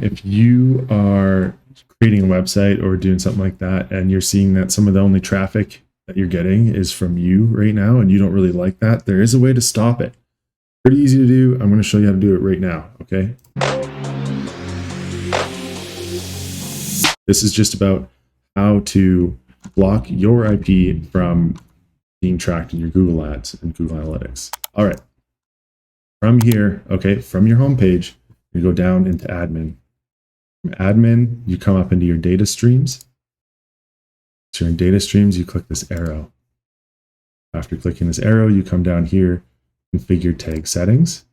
If you are creating a website or doing something like that, and you're seeing that some of the only traffic that you're getting is from you right now, and you don't really like that, there is a way to stop it. Pretty easy to do. I'm going to show you how to do it right now. Okay. This is just about how to block your IP from being tracked in your Google Ads and Google Analytics. All right. From here, okay, from your homepage, you go down into admin. From admin, you come up into your data streams. So in data streams, you click this arrow. After clicking this arrow, you come down here, configure tag settings.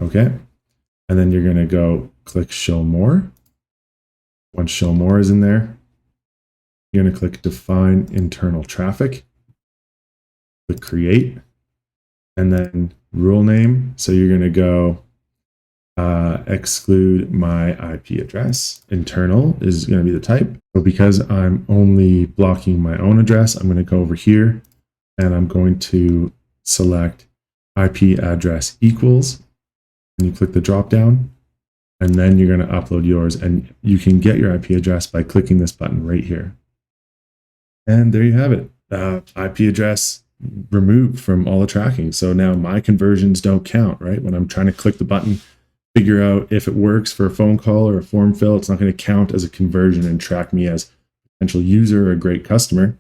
Okay. And then you're going to go click show more. Once show more is in there, you're going to click define internal traffic. Click create. And then rule name. So you're going to go exclude my IP address. Internal is going to be the type. So because I'm only blocking my own address, I'm going to go over here and I'm going to select IP address equals. And you click the drop down. And then you're going to upload yours. And you can get your IP address by clicking this button right here. And there you have it. IP address removed from all the tracking. So now my conversions don't count, right? When I'm trying to click the button, figure out if it works for a phone call or a form fill, it's not going to count as a conversion and track me as a potential user or a great customer.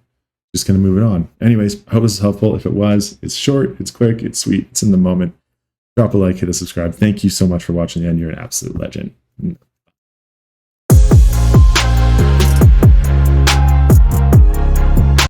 Just going to move it on. Anyways, I hope this is helpful. If it was, it's short, it's quick, it's sweet, it's in the moment. Drop a like, hit a subscribe. Thank you so much for watching, and you're an absolute legend.